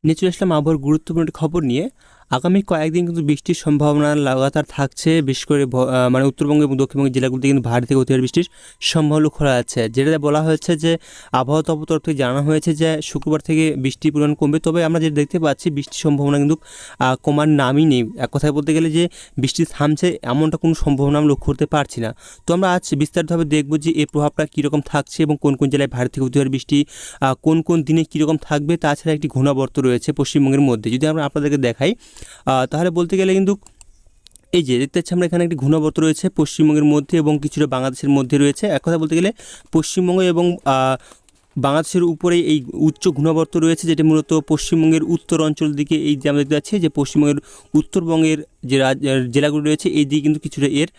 নিয়ে চলে আসলাম আবহাওয়ার গুরুত্বপূর্ণ একটি খবর নিয়ে। আগামী কয়েকদিন কিন্তু বৃষ্টির সম্ভাবনা লাগাতার থাকছে। বিশেষ করে মানে উত্তরবঙ্গ এবং দক্ষিণবঙ্গের জেলাগুলিতে কিন্তু ভারী থেকে অতি ভারী বৃষ্টির সম্ভাবনা খোলা আছে, যেটা বলা হয়েছে যে আবহাওয়া দপ্তর তরফ থেকে জানানো হয়েছে যে শুক্রবার থেকে বৃষ্টির পরিমাণ কমবে। তবে আমরা যেটা দেখতে পাচ্ছি বৃষ্টির সম্ভাবনা কিন্তু কমার নামই নেই। এক কথায় বলতে গেলে যে বৃষ্টি থামছে এমনটা কোনো সম্ভাবনা আমরা লক্ষ্য করতে পারছি না। তো আমরা আজ বিস্তারিতভাবে দেখব যে এর প্রভাবটা কীরকম থাকছে এবং কোন কোন জেলায় ভারী থেকে অতি ভারী বৃষ্টি কোন কোন দিনে কীরকম থাকবে। তাছাড়া একটি ঘূর্ণাবর্ত রয়েছে পশ্চিমবঙ্গের মধ্যে, যদি আমরা আপনাদেরকে দেখাই তাহলে বলতে গেলে কিন্তু এই যে দেখতে পাচ্ছি আমরা এখানে একটি ঘূর্ণাবর্ত রয়েছে পশ্চিমবঙ্গের মধ্যে এবং কিছুটা বাংলাদেশের মধ্যে রয়েছে। এক কথা বলতে গেলে পশ্চিমবঙ্গ এবং বাংলাদেশের উপরে এই উচ্চ ঘূর্ণাবর্ত রয়েছে, যেটি মূলত পশ্চিমবঙ্গের উত্তর অঞ্চল দিকে এই যে আমরা দেখতে পাচ্ছি যে পশ্চিমবঙ্গের উত্তরবঙ্গের যে জেলাগুলো রয়েছে এই দিকে কিন্তু কিছুটা এর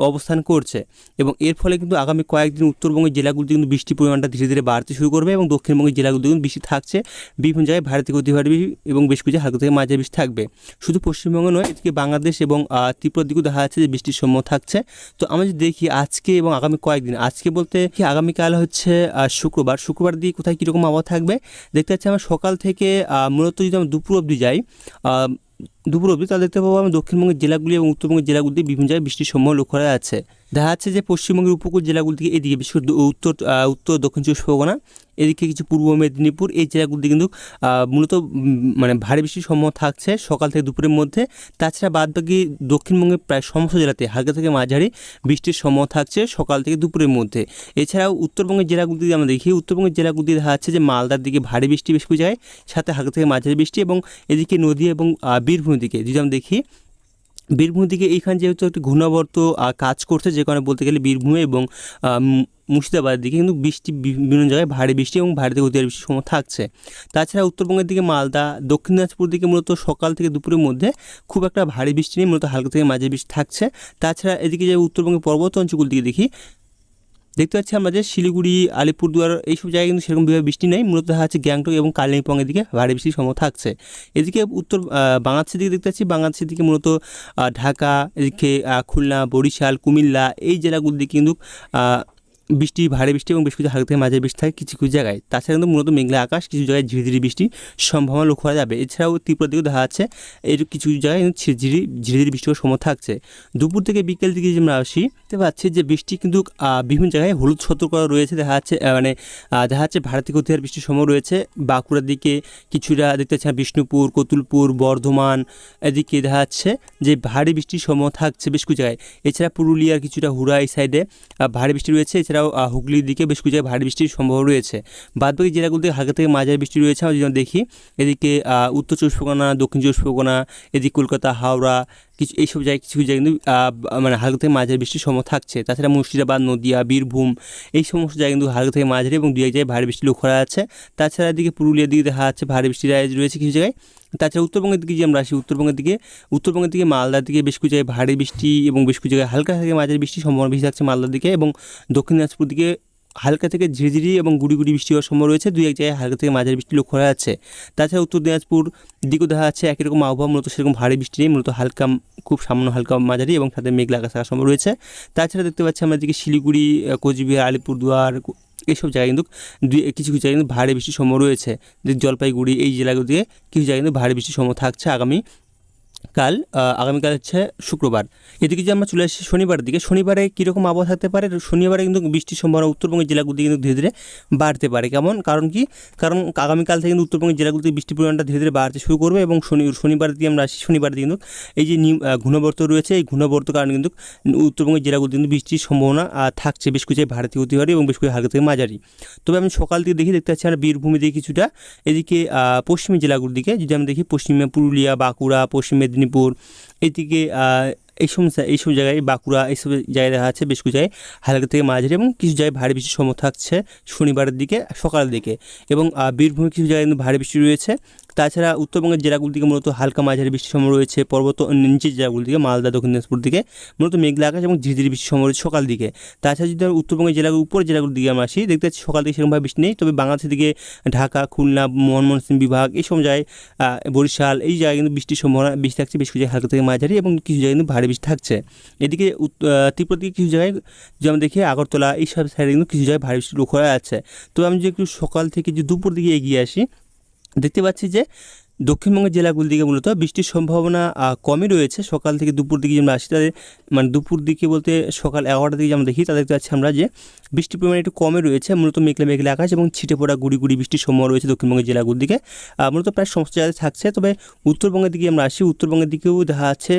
অবস্থান করছে এবং এর ফলে কিন্তু আগামী কয়েকদিন উত্তরবঙ্গের জেলাগুলিতে কিন্তু বৃষ্টির পরিমাণটা ধীরে ধীরে বাড়তে শুরু করবে এবং দক্ষিণবঙ্গের জেলাগুলিতে কিন্তু বৃষ্টি থাকছে। বিভিন্ন জায়গায় ভারী থেকে অতি ভারী এবং বেশ কিছু হালকা থেকে মাঝারি বৃষ্টি থাকবে। শুধু পশ্চিমবঙ্গ নয়, এদিকে বাংলাদেশ এবং ত্রিপুরার দিকেও দেখা যাচ্ছে যে বৃষ্টির সম্ভাবনা থাকছে। তো আমরা যদি দেখি আজকে এবং আগামী কয়েকদিন, আজকে বলতে কি আগামীকাল হচ্ছে শুক্রবার দিয়ে কোথায় কীরকম আবহাওয়া থাকবে দেখতে পাচ্ছি আমরা সকাল থেকে মূলত যদি আমরা দুপুর অবধি যাই দুপুর অবধি, তাহলে দেখতে পাবো আমরা দক্ষিণবঙ্গের জেলাগুলি এবং উত্তরবঙ্গের জেলাগুলিতে বিভিন্ন জায়গায় বৃষ্টির সম্ভাবনা লক্ষ্য করা যাচ্ছে। দেখা যাচ্ছে যে পশ্চিমবঙ্গের উপকূল জেলাগুলি থেকে এদিকে বিশেষ করে উত্তর দক্ষিণ চব্বিশ পরগনা, এদিকে কিছু পূর্ব মেদিনীপুর, এই জেলাগুলিতে কিন্তু মূলত মানে ভারী বৃষ্টির সম্ভাবনা থাকছে সকাল থেকে দুপুরের মধ্যে। তাছাড়া বাদবাকি দক্ষিণবঙ্গের প্রায় সমস্ত জেলাতে হালকা থেকে মাঝারি বৃষ্টির সম্ভাবনা থাকছে সকাল থেকে দুপুরের মধ্যে। এছাড়াও উত্তরবঙ্গের জেলাগুলিতে আমরা দেখি, উত্তরবঙ্গের জেলাগুলিতে দেখা যাচ্ছে যে মালদার দিকে ভারী বৃষ্টি বেশ কিছু জায়গায়, সাথে হালকা থেকে মাঝারি বৃষ্টি, এবং এদিকে নদীয়া এবং বীরভূমের দিকে যদি আমরা দেখি, বীরভূমের দিকে এইখানে যেহেতু একটি ঘূর্ণাবর্ত কাজ করছে, যে কারণে বলতে গেলে বীরভূমে এবং মুর্শিদাবাদের দিকে কিন্তু বৃষ্টি বিভিন্ন জায়গায় ভারী বৃষ্টি এবং ভারী থেকে অতি ভারী বৃষ্টির সময় থাকছে। তাছাড়া উত্তরবঙ্গের দিকে মালদা, দক্ষিণ দিনাজপুর দিকে মূলত সকাল থেকে দুপুরের মধ্যে খুব একটা ভারী বৃষ্টি নেই, মূলত হালকা থেকে মাঝারি বৃষ্টি থাকছে। তাছাড়া এদিকে যে উত্তরবঙ্গের পর্বত অঞ্চলগুলির দিকে দেখি, দেখতে পাচ্ছি আমরা যে শিলিগুড়ি, আলিপুরদুয়ার এইসব জায়গায় কিন্তু সেরকমভাবে বৃষ্টি নেই, মূলত দেখা যাচ্ছে গ্যাংটক এবং কালিম্পংয়ের দিকে ভারী বৃষ্টির সম্ভাবনা থাকছে। এদিকে উত্তর বাংলাদেশের দিকে দেখতে পাচ্ছি, বাংলাদেশের দিকে মূলত ঢাকা, এদিকে খুলনা, বরিশাল, কুমিল্লা এই জেলাগুলির দিকে কিন্তু ভারী বৃষ্টি এবং বেশ কিছু হালকা থেকে মাঝারি বৃষ্টি থাকে কিছু কিছু জায়গায়। তাছাড়া কিন্তু মূলত মেঘলা আকাশ, কিছু জায়গায় ঝিরিঝিরি বৃষ্টির সম্ভাবনা লক্ষ্য করা যাবে। এছাড়াও ত্রিপুরার দিকেও দেখা যাচ্ছে এর কিছু কিছু জায়গায় ঝিরিঝিরি বৃষ্টি হওয়ার সম্ভাবনা থাকছে। দুপুর থেকে বিকেল দিকে যে আমরা আসি দেখতে পাচ্ছি যে বৃষ্টি কিন্তু বিভিন্ন জায়গায় হলুদ সতর্কতা রয়েছে, দেখা যাচ্ছে দেখা যাচ্ছে ভারী থেকে অতি ভারী বৃষ্টির সম্ভাবনা রয়েছে। বাঁকুড়ার দিকে কিছুটা দেখতে পাচ্ছি বিষ্ণুপুর, কতুলপুর, বর্ধমান এদিকে দেখা যাচ্ছে যে ভারী বৃষ্টির সম্ভাবনা থাকছে বেশ কিছু জায়গায়। এছাড়া পুরুলিয়ার কিছুটা হুড়া এই সাইডে ভারী বৃষ্টি রয়েছে। এছাড়াও হুগলির দিকে বেশ কিছু জায়গায় ভারী বৃষ্টির সম্ভাবনা রয়েছে। বাদবাকি জেলাগুলিতে হালকা থেকে মাঝারি বৃষ্টি রয়েছে। আমরা যদি দেখি এদিকে উত্তর চব্বিশ পরগনা, দক্ষিণ চব্বিশ পরগনা, এদিকে কলকাতা, হাওড়া কিছু এইসব জায়গায় কিছু কিছু জায়গায় কিন্তু মানে হালকা থেকে মাঝারি বৃষ্টির সম্ভাবনা থাকছে। তাছাড়া মুর্শিদাবাদ, নদিয়া, বীরভূম এই সমস্ত জায়গায় কিন্তু হালকা থেকে মাঝারি এবং দু এক জায়গায় ভারী বৃষ্টি লক্ষ্য করা যাচ্ছে। তাছাড়া এদিকে পুরুলিয়ার দিকে দেখা যাচ্ছে ভারী বৃষ্টি রয়েছে কিছু জায়গায়। তাছাড়া উত্তরবঙ্গের দিকে যে আমরা আসি, উত্তরবঙ্গের দিকে মালদার দিকে বেশ কিছু জায়গায় ভারী বৃষ্টি এবং বেশ কিছু জায়গায় হালকা থেকে মাঝারি বৃষ্টির সম্ভাবনা বেশি থাকছে মালদার দিকে, এবং দক্ষিণ দিনাজপুর দিকে হালকা থেকে ঝিরিঝিরি এবং গুড়ি বৃষ্টি হওয়ার সম্ভাবনা রয়েছে, দুই এক জায়গায় হালকা থেকে মাঝারি বৃষ্টি লক্ষ্য করা যাচ্ছে। তাছাড়া উত্তর দিনাজপুর দিকেও দেখা যাচ্ছে একই রকম আবহাওয়া, মূলত সেরকম ভারী বৃষ্টি নেই, মূলত হালকা খুব সামান্য হালকা মাঝারি এবং সাথে মেঘলা আকাশ থাকার সম্ভাবনা রয়েছে। তাছাড়া দেখতে পাচ্ছি আমরা দিকে শিলিগুড়ি, কোচবিহার, আলিপুরদুয়ার এইসব জায়গায় কিন্তু কিছু কিছু জায়গায় কিন্তু ভারী বৃষ্টির সম্ভাবনা রয়েছে। জলপাইগুড়ি এই জেলাগুলো দিয়ে কিছু জায়গায় কিন্তু ভারী বৃষ্টির সম্ভাবনা থাকছে আগামীকাল হচ্ছে শুক্রবার। এদিকে যে আমরা চলে আসছি শনিবার দিকে, শনিবারে কীরকম আবহাওয়া থাকতে পারে? শনিবারে কিন্তু বৃষ্টির সম্ভাবনা উত্তরবঙ্গের জেলাগুলিতে কিন্তু ধীরে ধীরে বাড়তে পারে। কারণ আগামীকাল থেকে কিন্তু উত্তরবঙ্গের জেলাগুলিতে বৃষ্টির পরিমাণটা ধীরে ধীরে বাড়তে শুরু করবে, এবং শনিবার দিয়ে আমরা আসি, শনিবার দিয়ে কিন্তু এই যে ঘূর্ণাবর্ত রয়েছে, এই ঘূর্ণাবর্ত কারণে কিন্তু উত্তরবঙ্গের জেলাগুলিতে কিন্তু বৃষ্টির সম্ভাবনা থাকছে বেশ কিছু ভারী থেকে অতি ভারী এবং বেশ কিছু হালকা থেকে মাঝারি। তবে আমি সকাল থেকে দেখতে পাচ্ছি আমরা বীরভূমের দিকে কিছুটা, এদিকে পশ্চিমী জেলাগুলির দিকে যদি আমরা দেখি, পশ্চিমে পুরুলিয়া, বাঁকুড়া, পশ্চিম মেদিনীপুর এদিকে এইসব জায়গায়, বাঁকুড়া এইসব জায়গায় দেখা যাচ্ছে বেশ কিছু জায়গায় হালকা থেকে মাঝারি এবং কিছু জায়গায় ভারী বৃষ্টির সম্ভাবনা থাকছে শনিবারের দিকে সকালের দিকে, এবং বীরভূমে কিছু জায়গায় কিন্তু ভারী বৃষ্টি রয়েছে। তাছাড়া উত্তরবঙ্গের জেলাগুলির দিকে মূলত হালকা মাঝারি বৃষ্টির সম্ভাবনা রয়েছে। পর্বত নিচের জেলাগুলির দিকে মালদা, দক্ষিণ দিনাজপুর দিকে মূলত মেঘলা আকাশ এবং ঝিরিঝিরি বৃষ্টির সম্ভাবনা রয়েছে সকাল দিকে। তাছাড়া যদি উত্তরবঙ্গের উপরের জেলাগুলির দিকে আমরা আসি, দেখতে পাচ্ছি সকাল থেকে সেরকমভাবে বৃষ্টি নেই। তবে বাংলাদেশের দিকে ঢাকা, খুলনা, ময়মনসিংহ বিভাগ এইসব জায়গায়, বরিশাল এই জায়গায় কিন্তু বৃষ্টির সম্ভাবনা বেশি থাকছে, বেশ কিছু জায়গায় হালকা থেকে মাঝারি এবং কিছু জায়গায় কিন্তু ভারী বৃষ্টি থাকছে। এদিকে ত্রিপুরা দিকে কিছু জায়গায় যেমন দেখি আগরতলা এইসব সাইডে কিন্তু কিছু জায়গায় ভারী বৃষ্টি লক্ষ্য করা যাচ্ছে। তো আমি যদি একটু সকাল থেকে যে দুপুর দিকে এগিয়ে আসি, দেখতে পাচ্ছি যে দক্ষিণবঙ্গের জেলাগুলির দিকে মূলত বৃষ্টির সম্ভাবনা কমই রয়েছে। সকাল থেকে দুপুর দিকে আমরা আসি, তাদের মানে দুপুর দিকে বলতে সকাল 11টার দিকে আমরা দেখি, তাদের দেখতে পাচ্ছি আমরা যে বৃষ্টির পরিমাণ একটু কমে রয়েছে। মূলত মেঘলা মেঘলা আকাশ এবং ছিটে পড়া গুড়ি গুড়ি বৃষ্টির সম্ভাবনা রয়েছে দক্ষিণবঙ্গের জেলাগুলির দিকে। মূলত প্রায় সমস্ত জায়গায় থাকছে। তবে উত্তরবঙ্গের দিকে আমরা আসি, উত্তরবঙ্গের দিকেও দেখা যাচ্ছে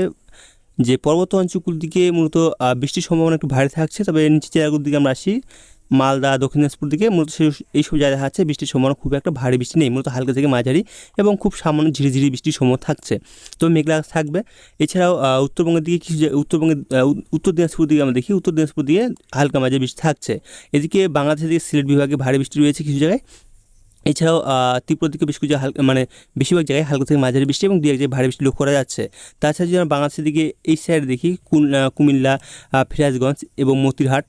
যে পর্বত অঞ্চলগুলির দিকে মূলত বৃষ্টির সম্ভাবনা একটু ভারী থাকছে। তবে নিচের জেলাগুলির দিকে আমরা আসি, মালদা, দক্ষিণ দিনাজপুর দিকে মূলত এইসব জায়গায় দেখা যাচ্ছে বৃষ্টির সম্ভাবনা খুব একটা ভারী বৃষ্টি নেই, মূলত হালকা থেকে মাঝারি এবং খুব সামান্য ঝিরিঝিরি বৃষ্টির সম্ভাবনা থাকছে। তো মেঘলা থাকবে। এছাড়াও উত্তরবঙ্গের দিকে কিছু উত্তরবঙ্গের উত্তর দিনাজপুর দিকে আমরা দেখি, উত্তর দিনাজপুর দিকে হালকা মাঝারি বৃষ্টি থাকছে। এদিকে বাংলাদেশের দিকে সিলেট বিভাগে ভারী বৃষ্টি রয়েছে কিছু জায়গায়। এছাড়াও ত্রিপুরা দিকে বেশ কিছু হালকা মানে বেশিরভাগ জায়গায় হালকা থেকে মাঝারি বৃষ্টি এবং দু এক জায়গায় ভারী বৃষ্টি লক্ষ্য করা যাচ্ছে। তাছাড়া যদি আমরা বাংলাদেশের দিকে এই সাইডে দেখি, কুমিল্লা, ফিরাজগঞ্জ এবং মতিরহাট,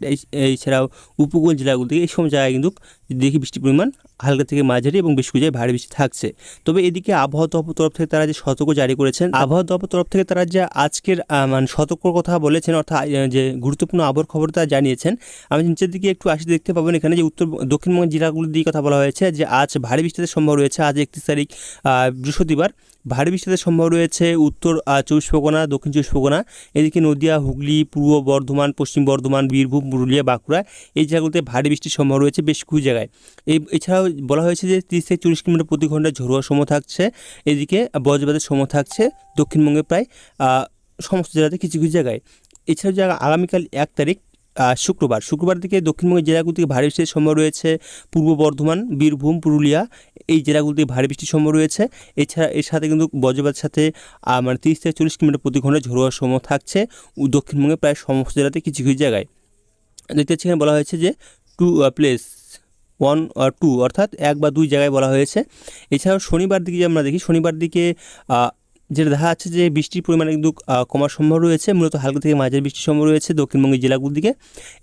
এছাড়াও উপকূল জেলাগুলো থেকে এই সময় জায়গায় কিন্তু দেখি বৃষ্টির পরিমাণ হালকা থেকে মাঝারি এবং বেশ কিছু জায়গায় ভারী বৃষ্টি থাকছে। তবে এদিকে আবহাওয়া দপ্তর তরফ থেকে তারা যে সতর্ক জারি করেছেন, আবহাওয়া দপ্তর তরফ থেকে তারা যে আজকের মানে সতর্ক কথা বলেছেন, অর্থাৎ যে গুরুত্বপূর্ণ আবহাওয়ার খবর তারা জানিয়েছেন। আমি নিচের দিকে একটু আসি, দেখতে পাবেন এখানে যে দক্ষিণবঙ্গের জেলাগুলির দিকে কথা বলা হয়েছে যে আজ ভারী বৃষ্টিতে সম্ভব রয়েছে। আজ 31 তারিখ বৃহস্পতিবার ভারী বৃষ্টিতে সম্ভব রয়েছে উত্তর 24 পরগনা, দক্ষিণ 24 পরগনা, এদিকে নদিয়া, হুগলি, পূর্ব বর্ধমান, পশ্চিম বর্ধমান, বীরভূম, পুরুলিয়া, বাঁকুড়া, এই জায়গাগুলোতে ভারী বৃষ্টির সম্ভব রয়েছে বেশ কিছু জায়গায়। এছাড়াও বলা হয়েছে যে 30 থেকে 40 কিলোমিটার প্রতি ঘন্টায় ঝোড়োয়া সময় থাকছে। এদিকে বজ্রপাতের সময় থাকছে দক্ষিণবঙ্গে প্রায় সমস্ত জেলাতে কিছু কিছু জায়গায়। এছাড়াও আগামীকাল 1 তারিখ শুক্রবার দিকে দক্ষিণবঙ্গের জেলাগুলো থেকে ভারী বৃষ্টির সম্ভব রয়েছে। পূর্ব বর্ধমান, বীরভূম, পুরুলিয়া, এই জেলাগুলো থেকে ভারী বৃষ্টির সম্ভব রয়েছে। এছাড়া এর সাথে কিন্তু বজ্রপাতের সাথে মানে 30 থেকে 40 কিলোমিটার প্রতি ঘন্টায় ঝোড়োয়ার সময় থাকছে দক্ষিণবঙ্গে প্রায় সমস্ত জেলাতে কিছু কিছু জায়গায়। দেখতে পাচ্ছি এখানে বলা হয়েছে যে প্লেস 1 or 2 অর্থাৎ 1 বা 2 জায়গায় বলা হয়েছে। এছাড়াও শনিবার দিকে আমরা দেখি, শনিবার দিকে যেটা দেখা যাচ্ছে যে বৃষ্টির পরিমাণ কিন্তু কমার সম্ভব রয়েছে। মূলত হালকা থেকে মাঝারি বৃষ্টির সম্ভব রয়েছে দক্ষিণবঙ্গের জেলাগুলোর দিকে।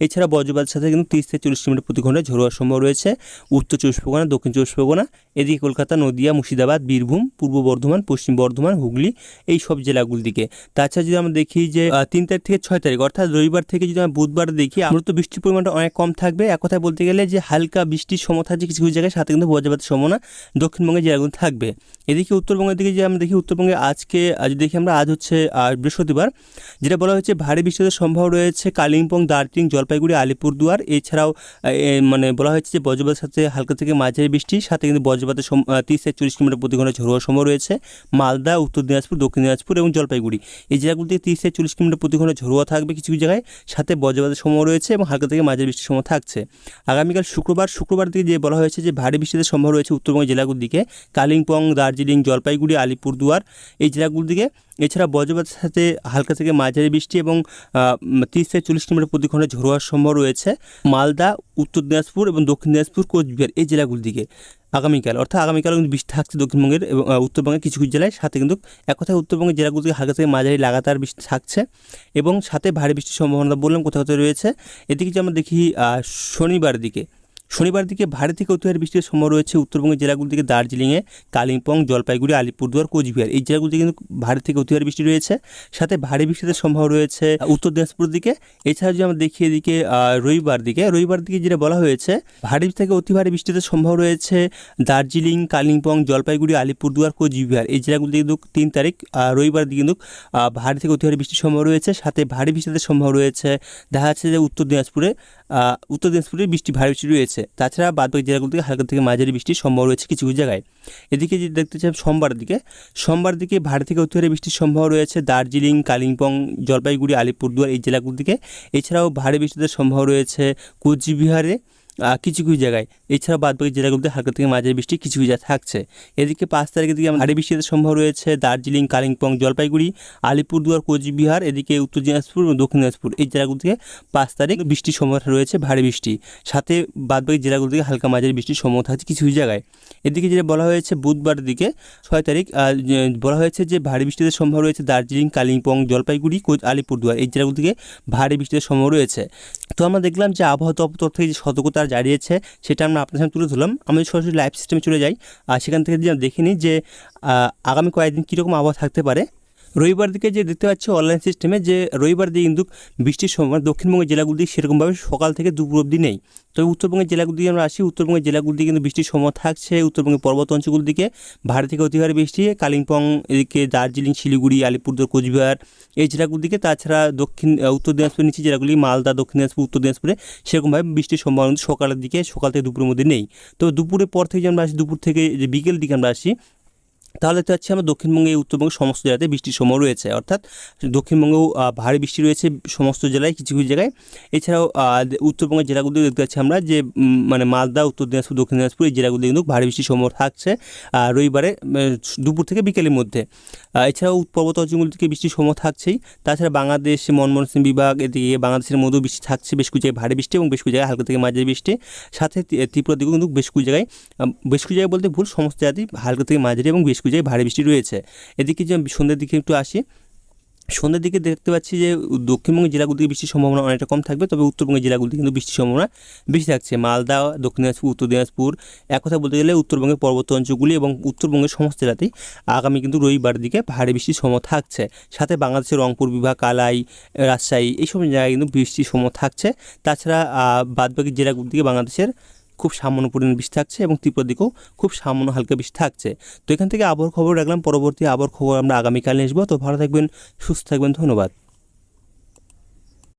এছাড়া বজ্রপাতের সাথে কিন্তু 30 থেকে 40 কিলোমিটার প্রতি ঘন্টায় ঝোড়ো হওয়ার সম্ভব রয়েছে উত্তর 24 পরগনা, দক্ষিণ 24 পরগনা, এদিকে কলকাতা, নদিয়া, মুর্শিদাবাদ, বীরভূম, পূর্ব বর্ধমান, পশ্চিম বর্ধমান, হুগলি, এই সব জেলাগুলোর দিকে। তাছাড়া যদি আমরা দেখি যে 3 তারিখ থেকে 6 তারিখ অর্থাৎ রবিবার থেকে যদি আমরা বুধবার দেখি, মূলত বৃষ্টির পরিমাণটা অনেক কম থাকবে। এক কথায় বলতে গেলে যে হালকা বৃষ্টির সময় থাকছে কিছু কিছু জায়গায়, সাথে কিন্তু বজ্রপাতের সম্ভাবনা দক্ষিণবঙ্গের জেলাগুলো থাকবে। এদিকে উত্তরবঙ্গের দিকে যে আমরা দেখি, উত্তরবঙ্গে আজকে যদি দেখি আমরা, আজ হচ্ছে বৃহস্পতিবার, যেটা বলা হয়েছে ভারী বৃষ্টির সম্ভাবনা রয়েছে কালিম্পং, দার্জিলিং, জলপাইগুড়ি, আলিপুরদুয়ার। এছাড়াও মানে বলা হয়েছে যে বজ্রপাতের সাথে হালকা থেকে মাঝারি বৃষ্টি, সাথে কিন্তু বজ্রপাতের 30 থেকে 40 কিলোমিটার প্রতি ঘন্টায় ঝোড়ো হওয়ার সম্ভব রয়েছে মালদা, উত্তর দিনাজপুর, দক্ষিণ দিনাজপুর এবং জলপাইগুড়ি, এই জেলাগুলো থেকে 30 থেকে 40 কিলোমিটার প্রতি ঘন্টায় ঝোড়ো থাকবে কিছু কিছু জায়গায়, সাথে বজ্রপাতের সময় রয়েছে এবং হালকা থেকে মাঝারি বৃষ্টির সময় থাকছে। আগামীকাল শুক্রবার দিকে যে বলা হয়েছে যে ভারী বৃষ্টিতে সম্ভব রয়েছে উত্তরবঙ্গের জেলাগুলোর দিকে, কালিম্পং, দার্জিলিং, জলপাইগুড়ি, আলিপুরদুয়ার, এই জেলাগুলোর দিকে। এছাড়া বজ্রপাতের সাথে হালকা থেকে মাঝারি বৃষ্টি এবং 30 থেকে 40 কিলোমিটার প্রতি ঘন্টায় ঝোড়ো হওয়ার সম্ভব রয়েছে মালদা, উত্তর দিনাজপুর এবং দক্ষিণ দিনাজপুর, কোচবিহার, এই জেলাগুলির দিকে আগামীকাল। অর্থাৎ আগামীকাল কিন্তু বৃষ্টি থাকছে দক্ষিণবঙ্গের এবং উত্তরবঙ্গের কিছু কিছু জেলায়, সাথে কিন্তু এক কথায় উত্তরবঙ্গের জেলাগুলো থেকে হালকা থেকে মাঝারি লাগাতার বৃষ্টি থাকছে এবং সাথে ভারী বৃষ্টির সম্ভাবনা বললাম কোথাও কোথাও রয়েছে। এদিকে যে আমরা দেখি শনিবার দিকে ভারী থেকে অতি ভারী বৃষ্টির সম্ভাবনা রয়েছে উত্তরবঙ্গের জেলাগুলো থেকে দার্জিলিংয়ে, কালিম্পং, জলপাইগুড়ি, আলিপুরদুয়ার, কোচবিহার, এই জেলাগুলিতে কিন্তু ভারী থেকে অতি ভারী বৃষ্টি রয়েছে, সাথে ভারী বৃষ্টিতে সম্ভাবনা রয়েছে উত্তর দিনাজপুর দিকে। এছাড়া যদি আমরা দেখি এদিকে রবিবার দিকে যেটা বলা হয়েছে ভারী থেকে অতি ভারী বৃষ্টিতে সম্ভব রয়েছে দার্জিলিং, কালিম্পং, জলপাইগুড়ি, আলিপুরদুয়ার, কোচবিহার, এই জেলাগুলিতে কিন্তু 3 তারিখ রবিবার দিকে কিন্তু ভারী থেকে অতি ভারী বৃষ্টির সম্ভব রয়েছে, সাথে ভারী বৃষ্টিতে সম্ভব রয়েছে দেখা যাচ্ছে যে উত্তর দিনাজপুরে বৃষ্টি ভারী বৃষ্টি রয়েছে। তাছাড়া বাদবাকি জেলাগুলো থেকে হালকা থেকে মাঝারি বৃষ্টির সম্ভব রয়েছে কিছু কিছু জায়গায়। এদিকে যদি দেখতে চাই সোমবার দিকে ভারী থেকে অতি ভারী বৃষ্টির সম্ভব রয়েছে দার্জিলিং, কালিম্পং, জলপাইগুড়ি, আলিপুরদুয়ার, এই জেলাগুলো থেকে। এছাড়াও ভারী বৃষ্টিতে সম্ভব রয়েছে কোচবিহারে কিছু কিছু জায়গায়। এছাড়া বাদবাকি জেলাগুলোতে হালকা থেকে মাঝারি বৃষ্টি কিছু কিছু থাকছে। এদিকে 5 তারিখের দিকে ভারী বৃষ্টিতে সম্ভব রয়েছে দার্জিলিং, কালিম্পং, জলপাইগুড়ি, আলিপুরদুয়ার, কোচবিহার, এদিকে উত্তর দিনাজপুর এবং দক্ষিণ দিনাজপুর, এই জেলাগুলো থেকে 5 তারিখ বৃষ্টির সম্ভাবনা রয়েছে ভারী বৃষ্টি, সাথে বাদবাকি জেলাগুলো থেকে হালকা মাঝারি বৃষ্টির সম্ভাবনা থাকছে কিছু কিছু জায়গায়। এদিকে যেটা বলা হয়েছে বুধবার দিকে 6 তারিখ বলা হয়েছে যে ভারী বৃষ্টিতে সম্ভব রয়েছে দার্জিলিং, কালিম্পং, জলপাইগুড়ি, আলিপুরদুয়ার, এই জেলাগুলো থেকে ভারী বৃষ্টির সম্ভব রয়েছে। তো আমরা দেখলাম যে আবহাওয়া দপ্তর থেকে যে সতর্কতা জানিয়েছে সেটা আমরা আপনার সামনে তুলে ধরলাম। আমরা সরাসরি লাইভ সিস্টেমে চলে যাই আর সেখান থেকে যদি দেখে নিই যে আগামী কয়েকদিন কীরকম আবহাওয়া থাকতে পারে। রবিবার দিকে যে দেখতে পাচ্ছি অনলাইন সিস্টেমে যে রবিবার দিকে কিন্তু বৃষ্টির সম্ভাবনা দক্ষিণবঙ্গের জেলাগুলি সেরকমভাবে সকাল থেকে দুপুর অবধি নেই। তবে উত্তরবঙ্গের জেলাগুলি দিকে আমরা আসি, উত্তরবঙ্গের জেলাগুলি দিকে কিন্তু বৃষ্টির সম্ভাবনা থাকছে। উত্তরবঙ্গের পর্বত অঞ্চলগুলির দিকে ভারী থেকে অতি ভারী বৃষ্টি, কালিম্পং এদিকে দার্জিলিং, শিলিগুড়ি, আলিপুরদুয়ার, কোচবিহার এই জেলাগুলির দিকে। তাছাড়া উত্তর দিনাজপুরের নিচে জেলাগুলি মালদা, দক্ষিণ দিনাজপুর, উত্তর দিনাজপুরে সেরকমভাবে বৃষ্টির সম্ভাবনা সকালের দিকে, সকাল থেকে দুপুরের মধ্যে নেই। তবে দুপুরের পর থেকে যে আমরা আসি, দুপুর থেকে যে বিকেল দিকে আমরা আসি, তাহলে দেখতে পাচ্ছি আমরা দক্ষিণবঙ্গে উত্তরবঙ্গের সমস্ত জেলাতে বৃষ্টির সম্ভাবনা রয়েছে। অর্থাৎ দক্ষিণবঙ্গেও ভারী বৃষ্টি রয়েছে সমস্ত জেলায়, কিছু কিছু জায়গায়। এছাড়াও উত্তরবঙ্গের জেলাগুলি দেখতে পাচ্ছি আমরা যে মানে মালদা, উত্তর দিনাজপুর, দক্ষিণ দিনাজপুর এই জেলাগুলি কিন্তু ভারী বৃষ্টির সম্ভাবনা থাকছে রবিবারে দুপুর থেকে বিকেলের মধ্যে। এছাড়াও পর্বত অঞ্চলগুলি থেকে বৃষ্টির সম্ভাবনা থাকছেই। তাছাড়া বাংলাদেশ, ময়মনসিংহ বিভাগ এদিকে বাংলাদেশের মধ্যেও বৃষ্টি থাকছে, বেশ কিছু জায়গায় ভারী বৃষ্টি এবং বেশ কিছু জায়গায় হালকা থেকে মাঝারি বৃষ্টি। সাথে ত্রিপুরার দিকেও কিন্তু বেশ কিছু জায়গায় বলতে ভুল, সমস্ত জায়গাতেই হালকা থেকে মাঝারি এবং বেশ কিছু জায়গায় ভারী বৃষ্টি রয়েছে। এদিকে যে সন্ধ্যের দিকে একটু আসি, সন্ধ্যের দিকে দেখতে পাচ্ছি যে দক্ষিণবঙ্গের জেলাগুলিতে বৃষ্টির সম্ভাবনা অনেকটা কম থাকবে, তবে উত্তরবঙ্গের জেলাগুলিতে কিন্তু বৃষ্টির সম্ভাবনা বেশি থাকছে। মালদা, দক্ষিণ দিনাজপুর, উত্তর দিনাজপুর, এক কথা বলতে গেলে উত্তরবঙ্গের পর্বত অঞ্চলগুলি এবং উত্তরবঙ্গের সমস্ত জেলাতেই আগামী কিন্তু রবিবার দিকে ভারী বৃষ্টির সম্ভাবনা থাকছে। সাথে বাংলাদেশের রংপুর বিভাগ, কালাই, রাজশাহী এইসব জায়গায় কিন্তু বৃষ্টির সম্ভাবনা থাকছে। তাছাড়া বাদবাকি জেলাগুলির দিকে বাংলাদেশের খুব সামান্য পরিমাণ বৃষ্টি থাকছে এবং ত্রিপুরার দিকেও খুব সামান্য হালকা বৃষ্টি থাকছে। তো এখান থেকে আবহাওয়ার খবর রাখলাম, পরবর্তী আবহাওয়ার খবর আমরা আগামীকাল নিয়ে আসবো। তো ভালো থাকবেন, সুস্থ থাকবেন, ধন্যবাদ।